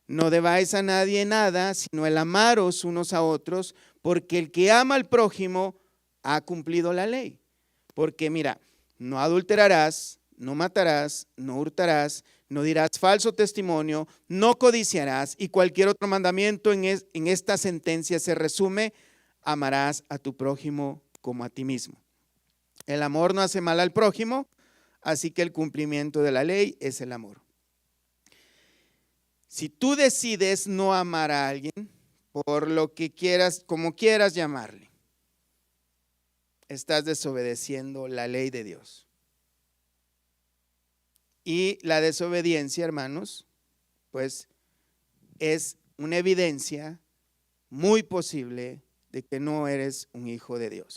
no debáis a nadie nada, sino el amaros unos a otros, porque el que ama al prójimo ha cumplido la ley. Porque mira, no adulterarás, no matarás, no hurtarás, no dirás falso testimonio, no codiciarás, y cualquier otro mandamiento en esta sentencia se resume: amarás a tu prójimo como a ti mismo. El amor no hace mal al prójimo, así que el cumplimiento de la ley es el amor. Si tú decides no amar a alguien, por lo que quieras, como quieras llamarle, estás desobedeciendo la ley de Dios. Y la desobediencia, hermanos, pues es una evidencia muy posible de que no eres un hijo de Dios.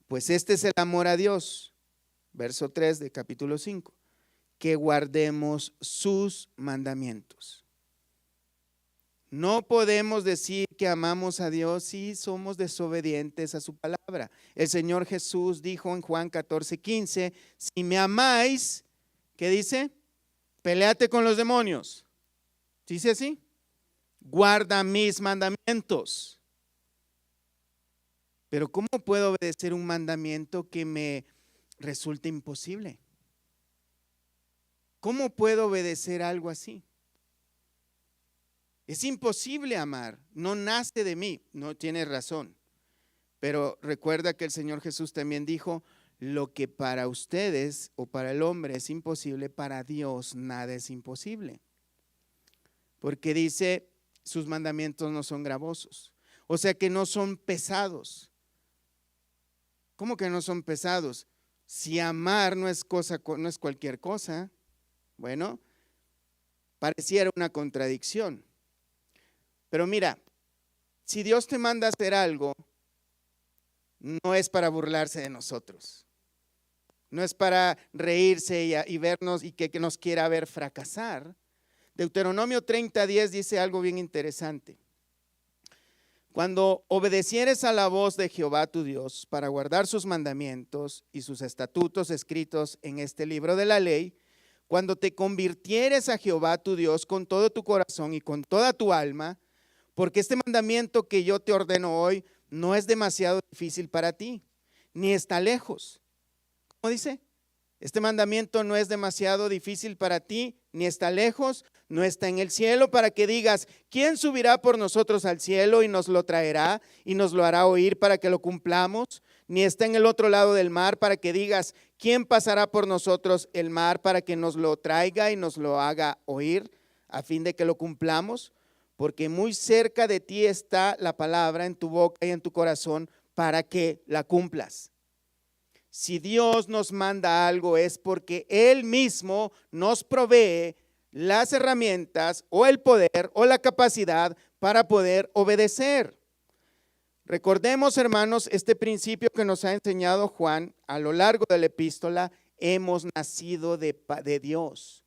Pues este es el amor a Dios, verso 3 de capítulo 5, que guardemos sus mandamientos. No podemos decir que amamos a Dios si somos desobedientes a su palabra. El Señor Jesús dijo en Juan 14:15, si me amáis, ¿qué dice? Peleate con los demonios. ¿Dice así? Guarda mis mandamientos. Pero ¿cómo puedo obedecer un mandamiento que me resulta imposible? ¿Cómo puedo obedecer algo así? Es imposible amar, no nace de mí, no tienes razón. Pero recuerda que el Señor Jesús también dijo, lo que para ustedes o para el hombre es imposible, para Dios nada es imposible. Porque dice, sus mandamientos no son gravosos, o sea que no son pesados. ¿Cómo que no son pesados? Si amar no es cualquier cosa, bueno, pareciera una contradicción. Pero mira, si Dios te manda a hacer algo, no es para burlarse de nosotros. No es para reírse y vernos y que nos quiera ver fracasar. Deuteronomio 30:10 dice algo bien interesante. Cuando obedecieres a la voz de Jehová tu Dios para guardar sus mandamientos y sus estatutos escritos en este libro de la ley, cuando te convirtieres a Jehová tu Dios con todo tu corazón y con toda tu alma, porque este mandamiento que yo te ordeno hoy no es demasiado difícil para ti, ni está lejos. ¿Cómo dice? Este mandamiento no es demasiado difícil para ti, ni está lejos, no está en el cielo para que digas, ¿quién subirá por nosotros al cielo y nos lo traerá y nos lo hará oír para que lo cumplamos? Ni está en el otro lado del mar para que digas, ¿quién pasará por nosotros el mar para que nos lo traiga y nos lo haga oír a fin de que lo cumplamos? Porque muy cerca de ti está la palabra en tu boca y en tu corazón para que la cumplas. Si Dios nos manda algo es porque Él mismo nos provee las herramientas o el poder o la capacidad para poder obedecer. Recordemos, hermanos, este principio que nos ha enseñado Juan a lo largo de la epístola. Hemos nacido de Dios.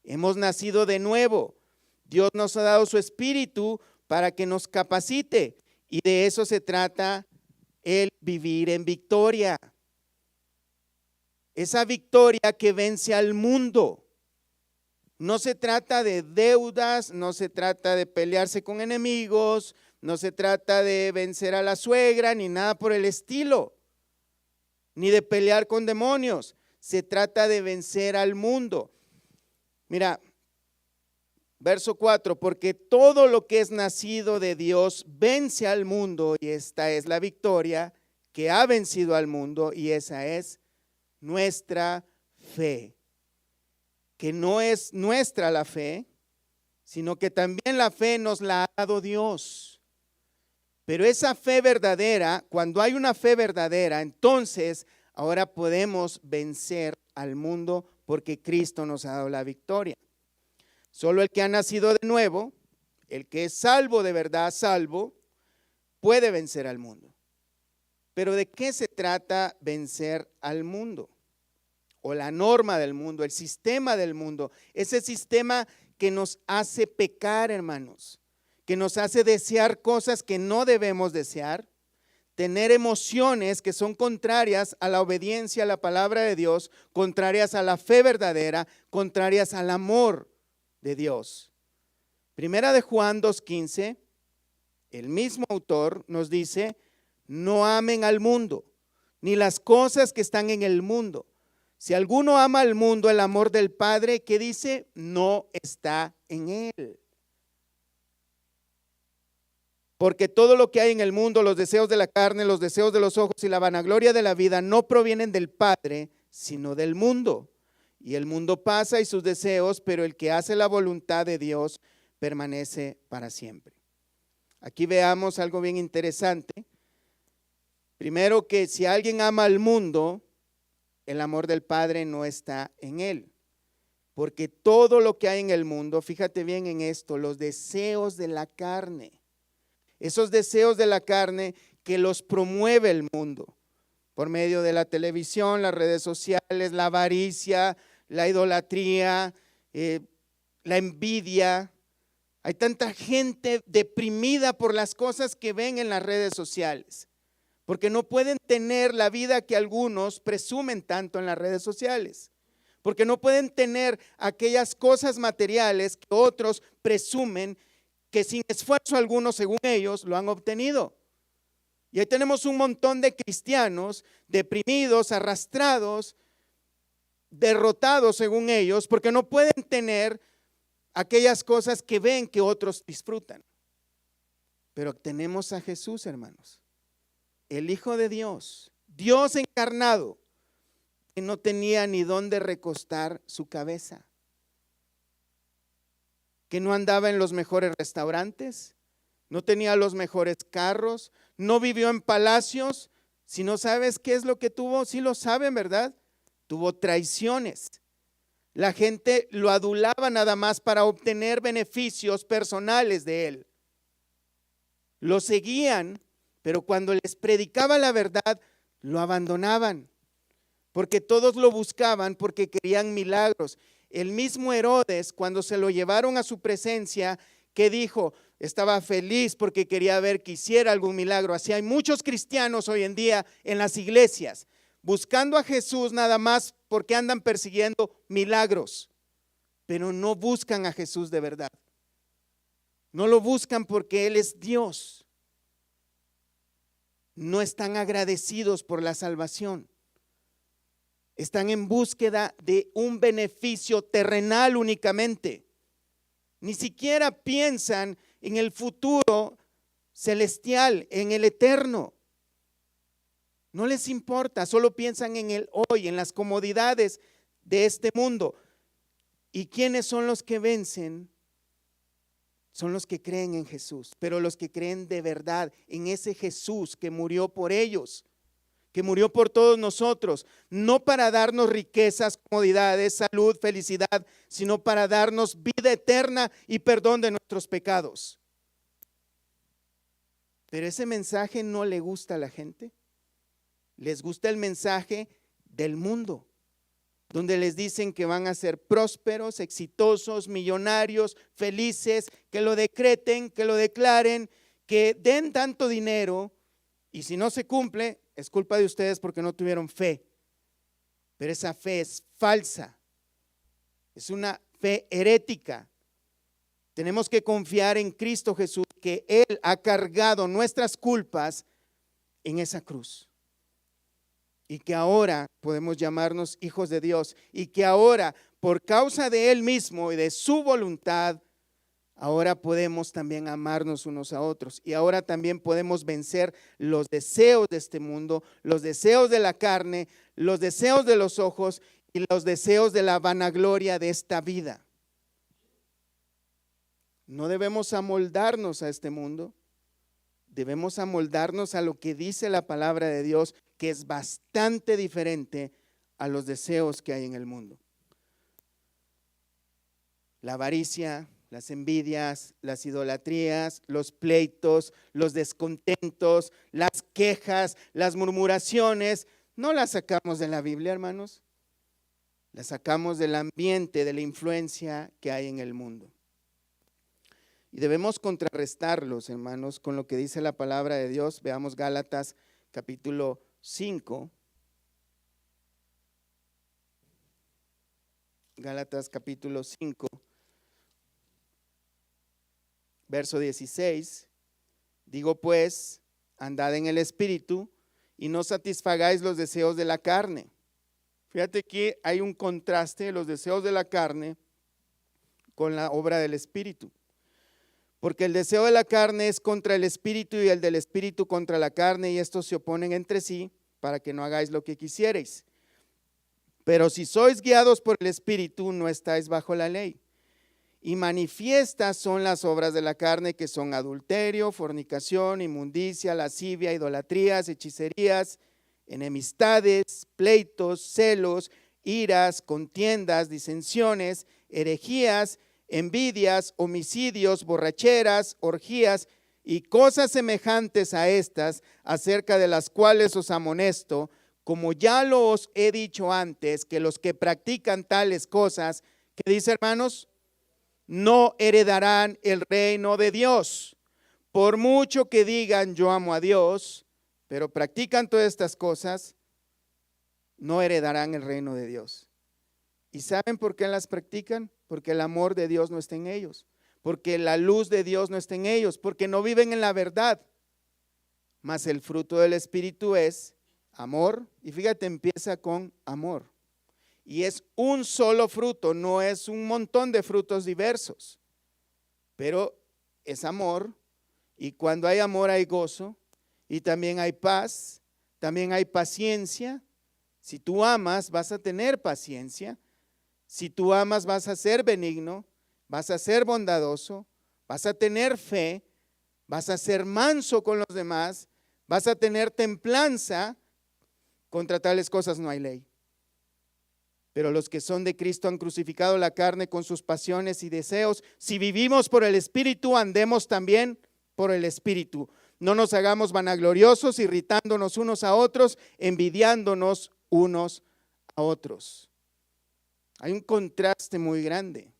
Hemos nacido de nuevo. Dios nos ha dado su espíritu para que nos capacite. Y de eso se trata el vivir en victoria. Esa victoria que vence al mundo. No se trata de deudas, no se trata de pelearse con enemigos, no se trata de vencer a la suegra, ni nada por el estilo, ni de pelear con demonios. Se trata de vencer al mundo. Mira, verso 4, porque todo lo que es nacido de Dios vence al mundo, y esta es la victoria que ha vencido al mundo, y esa es nuestra fe. Que no es nuestra la fe, sino que también la fe nos la ha dado Dios. Pero esa fe verdadera, cuando hay una fe verdadera, entonces ahora podemos vencer al mundo porque Cristo nos ha dado la victoria. Solo el que ha nacido de nuevo, el que es salvo de verdad, salvo, puede vencer al mundo. Pero ¿de qué se trata vencer al mundo? O la norma del mundo, el sistema del mundo, ese sistema que nos hace pecar, hermanos, que nos hace desear cosas que no debemos desear, tener emociones que son contrarias a la obediencia a la palabra de Dios, contrarias a la fe verdadera, contrarias al amor de Dios. Primera de Juan 2:15, el mismo autor nos dice, no amen al mundo, ni las cosas que están en el mundo. Si alguno ama al mundo, el amor del Padre, ¿qué dice? No está en él. Porque todo lo que hay en el mundo, los deseos de la carne, los deseos de los ojos y la vanagloria de la vida, no provienen del Padre, sino del mundo. Y el mundo pasa y sus deseos, pero el que hace la voluntad de Dios permanece para siempre. Aquí veamos algo bien interesante. Primero, que si alguien ama al mundo, el amor del Padre no está en él. Porque todo lo que hay en el mundo, fíjate bien en esto, los deseos de la carne, esos deseos de la carne que los promueve el mundo, por medio de la televisión, las redes sociales, la avaricia, la idolatría, la envidia. Hay tanta gente deprimida por las cosas que ven en las redes sociales, porque no pueden tener la vida que algunos presumen tanto en las redes sociales, porque no pueden tener aquellas cosas materiales que otros presumen que sin esfuerzo alguno, según ellos, lo han obtenido. Y ahí tenemos un montón de cristianos deprimidos, arrastrados, derrotados según ellos, porque no pueden tener aquellas cosas que ven que otros disfrutan. Pero tenemos a Jesús, hermanos, el Hijo de Dios, Dios encarnado, que no tenía ni dónde recostar su cabeza, que no andaba en los mejores restaurantes, no tenía los mejores carros, no vivió en palacios. Si no sabes qué es lo que tuvo, sí lo saben, ¿verdad? Tuvo traiciones. La gente lo adulaba nada más para obtener beneficios personales de él. Lo seguían, pero cuando les predicaba la verdad, lo abandonaban, porque todos lo buscaban porque querían milagros. El mismo Herodes, cuando se lo llevaron a su presencia, ¿qué dijo? Estaba feliz porque quería ver que hiciera algún milagro. Así hay muchos cristianos hoy en día en las iglesias, buscando a Jesús nada más porque andan persiguiendo milagros, pero no buscan a Jesús de verdad. No lo buscan porque Él es Dios. No están agradecidos por la salvación. Están en búsqueda de un beneficio terrenal únicamente. Ni siquiera piensan en el futuro celestial, en el eterno. No les importa, solo piensan en el hoy, en las comodidades de este mundo. ¿Y quiénes son los que vencen? Son los que creen en Jesús, pero los que creen de verdad en ese Jesús que murió por ellos, que murió por todos nosotros, no para darnos riquezas, comodidades, salud, felicidad, sino para darnos vida eterna y perdón de nuestros pecados. Pero ese mensaje no le gusta a la gente. Les gusta el mensaje del mundo, donde les dicen que van a ser prósperos, exitosos, millonarios, felices, que lo decreten, que lo declaren, que den tanto dinero, y si no se cumple, es culpa de ustedes porque no tuvieron fe. Pero esa fe es falsa, es una fe herética. Tenemos que confiar en Cristo Jesús, que Él ha cargado nuestras culpas en esa cruz. Y que ahora podemos llamarnos hijos de Dios, y que ahora, por causa de Él mismo y de su voluntad, ahora podemos también amarnos unos a otros. Y ahora también podemos vencer los deseos de este mundo, los deseos de la carne, los deseos de los ojos y los deseos de la vanagloria de esta vida. No debemos amoldarnos a este mundo. Debemos amoldarnos a lo que dice la palabra de Dios, que es bastante diferente a los deseos que hay en el mundo. La avaricia, las envidias, las idolatrías, los pleitos, los descontentos, las quejas, las murmuraciones, no las sacamos de la Biblia, hermanos. Las sacamos del ambiente, de la influencia que hay en el mundo. Y debemos contrarrestarlos, hermanos, con lo que dice la palabra de Dios. Veamos Gálatas capítulo 5. Gálatas capítulo 5, verso 16. Digo pues, andad en el Espíritu y no satisfagáis los deseos de la carne. Fíjate que hay un contraste de los deseos de la carne con la obra del Espíritu. Porque el deseo de la carne es contra el Espíritu y el del Espíritu contra la carne, y estos se oponen entre sí para que no hagáis lo que quisierais. Pero si sois guiados por el Espíritu, no estáis bajo la ley. Y manifiestas son las obras de la carne, que son adulterio, fornicación, inmundicia, lascivia, idolatrías, hechicerías, enemistades, pleitos, celos, iras, contiendas, disensiones, herejías, envidias, homicidios, borracheras, orgías y cosas semejantes a estas, acerca de las cuales os amonesto, como ya lo os he dicho antes, que los que practican tales cosas, ¿qué dice, hermanos? No heredarán el reino de Dios. Por mucho que digan yo amo a Dios, pero practican todas estas cosas, no heredarán el reino de Dios. ¿Y saben por qué las practican? Porque el amor de Dios no está en ellos, porque la luz de Dios no está en ellos, porque no viven en la verdad. Mas el fruto del Espíritu es amor, y fíjate, empieza con amor. Y es un solo fruto, no es un montón de frutos diversos, pero es amor, y cuando hay amor hay gozo, y también hay paz, también hay paciencia. Si tú amas, vas a tener paciencia. Si tú amas, vas a ser benigno, vas a ser bondadoso, vas a tener fe, vas a ser manso con los demás, vas a tener templanza. Contra tales cosas no hay ley. Pero los que son de Cristo han crucificado la carne con sus pasiones y deseos. Si vivimos por el Espíritu, andemos también por el Espíritu. No nos hagamos vanagloriosos, irritándonos unos a otros, envidiándonos unos a otros. Hay un contraste muy grande,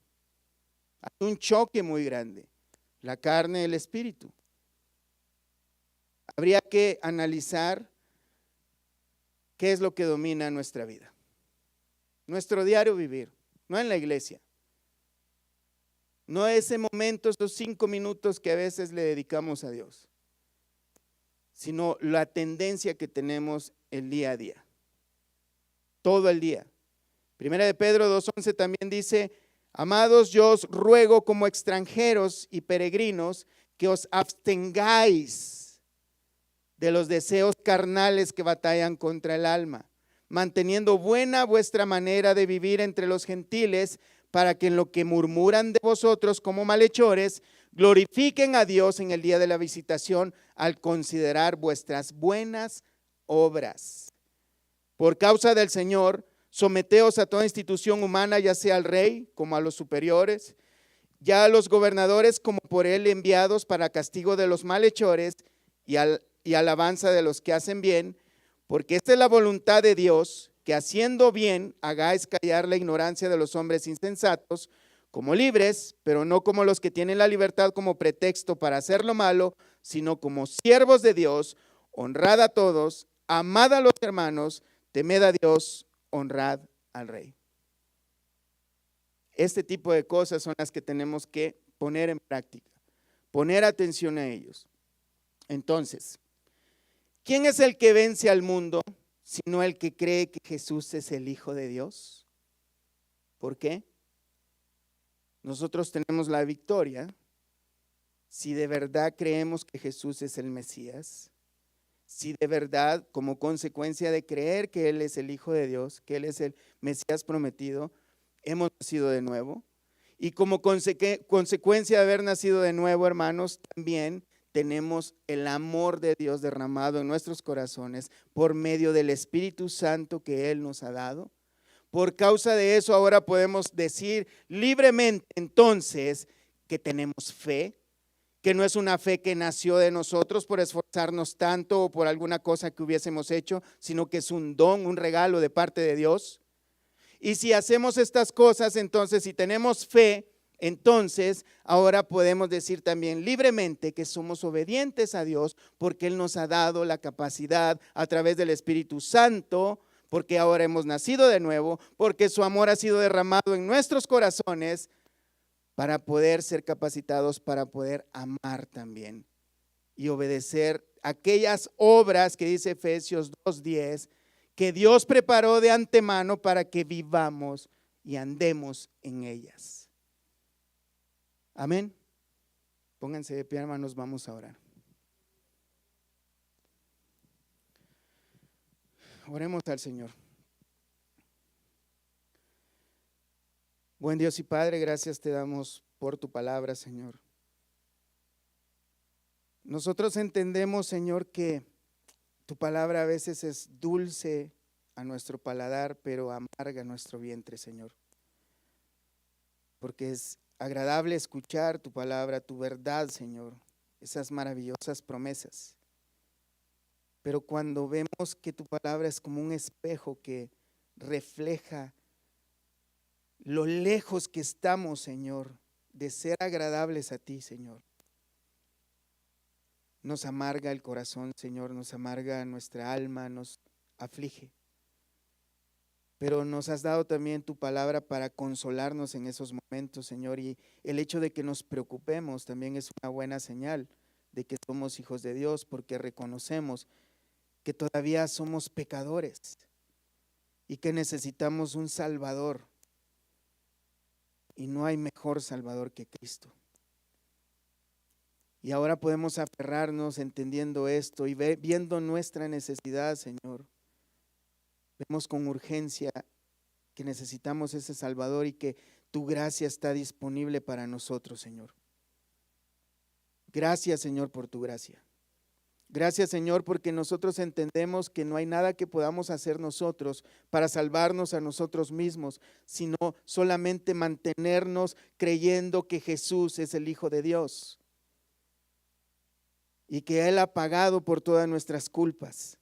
hay un choque muy grande, la carne y el espíritu. Habría que analizar qué es lo que domina nuestra vida, nuestro diario vivir, no en la iglesia, no ese momento, esos 5 minutos que a veces le dedicamos a Dios, sino la tendencia que tenemos el día a día. todo el día. Primera de Pedro 2:11 también dice: amados, yo os ruego como extranjeros y peregrinos que os abstengáis de los deseos carnales que batallan contra el alma, manteniendo buena vuestra manera de vivir entre los gentiles, para que en lo que murmuran de vosotros como malhechores, glorifiquen a Dios en el día de la visitación al considerar vuestras buenas obras. Por causa del Señor, someteos a toda institución humana, ya sea al rey como a los superiores, ya a los gobernadores como por él enviados para castigo de los malhechores y alabanza de los que hacen bien, porque esta es la voluntad de Dios, que haciendo bien hagáis callar la ignorancia de los hombres insensatos, como libres, pero no como los que tienen la libertad como pretexto para hacer lo malo, sino como siervos de Dios. Honrad a todos, amad a los hermanos, temed a Dios, honrad al rey. Este tipo de cosas son las que tenemos que poner en práctica, poner atención a ellos. Entonces, ¿quién es el que vence al mundo sino el que cree que Jesús es el Hijo de Dios? ¿Por qué? Nosotros tenemos la victoria si de verdad creemos que Jesús es el Mesías, si de verdad, como consecuencia de creer que Él es el Hijo de Dios, que Él es el Mesías prometido, hemos nacido de nuevo. Y como consecuencia de haber nacido de nuevo, hermanos, también tenemos el amor de Dios derramado en nuestros corazones por medio del Espíritu Santo que Él nos ha dado. Por causa de eso ahora podemos decir libremente entonces que tenemos fe, que no es una fe que nació de nosotros por esforzarnos tanto o por alguna cosa que hubiésemos hecho, sino que es un don, un regalo de parte de Dios. Y si hacemos estas cosas, entonces si tenemos fe, entonces ahora podemos decir también libremente que somos obedientes a Dios porque Él nos ha dado la capacidad a través del Espíritu Santo, porque ahora hemos nacido de nuevo, porque su amor ha sido derramado en nuestros corazones para poder ser capacitados, para poder amar también y obedecer aquellas obras que dice Efesios 2:10, que Dios preparó de antemano para que vivamos y andemos en ellas. Amén. Pónganse de pie, hermanos, vamos a orar. Oremos al Señor. Buen Dios y Padre, gracias te damos por tu palabra, Señor. Nosotros entendemos, Señor, que tu palabra a veces es dulce a nuestro paladar, pero amarga a nuestro vientre, Señor. Porque es agradable escuchar tu palabra, tu verdad, Señor, esas maravillosas promesas. Pero cuando vemos que tu palabra es como un espejo que refleja lo lejos que estamos, Señor, de ser agradables a ti, Señor, nos amarga el corazón, Señor, nos amarga nuestra alma, nos aflige. Pero nos has dado también tu palabra para consolarnos en esos momentos, Señor, y el hecho de que nos preocupemos también es una buena señal de que somos hijos de Dios, porque reconocemos que todavía somos pecadores y que necesitamos un Salvador, y no hay mejor Salvador que Cristo. Y ahora podemos aferrarnos entendiendo esto y viendo nuestra necesidad, Señor. Vemos con urgencia que necesitamos ese Salvador y que tu gracia está disponible para nosotros, Señor. Gracias, Señor, por tu gracia. Gracias, Señor, porque nosotros entendemos que no hay nada que podamos hacer nosotros para salvarnos a nosotros mismos, sino solamente mantenernos creyendo que Jesús es el Hijo de Dios y que Él ha pagado por todas nuestras culpas.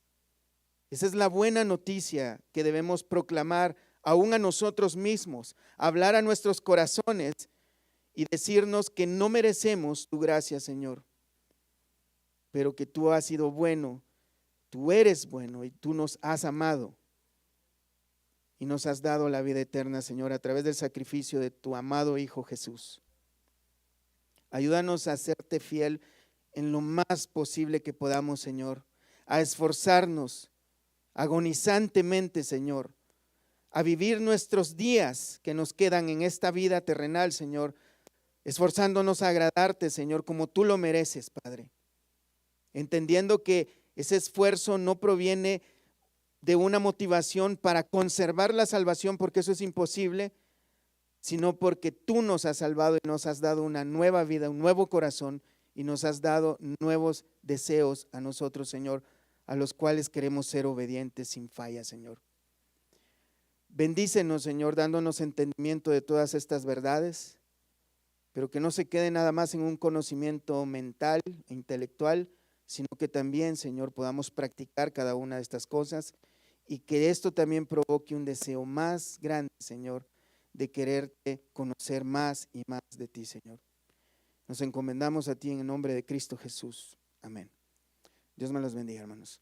Esa es la buena noticia que debemos proclamar aún a nosotros mismos, hablar a nuestros corazones y decirnos que no merecemos tu gracia, Señor, pero que tú has sido bueno, tú eres bueno y tú nos has amado y nos has dado la vida eterna, Señor, a través del sacrificio de tu amado Hijo Jesús. Ayúdanos a serte fiel en lo más posible que podamos, Señor, a esforzarnos agonizantemente, Señor, a vivir nuestros días que nos quedan en esta vida terrenal, Señor, esforzándonos a agradarte, Señor, como tú lo mereces, Padre. Entendiendo que ese esfuerzo no proviene de una motivación para conservar la salvación, porque eso es imposible, sino porque tú nos has salvado y nos has dado una nueva vida, un nuevo corazón, y nos has dado nuevos deseos a nosotros, Señor, a los cuales queremos ser obedientes sin falla, Señor. Bendícenos, Señor, dándonos entendimiento de todas estas verdades, pero que no se quede nada más en un conocimiento mental e intelectual, sino que también, Señor, podamos practicar cada una de estas cosas y que esto también provoque un deseo más grande, Señor, de quererte conocer más y más de ti, Señor. Nos encomendamos a ti en el nombre de Cristo Jesús. Amén. Dios me los bendiga, hermanos.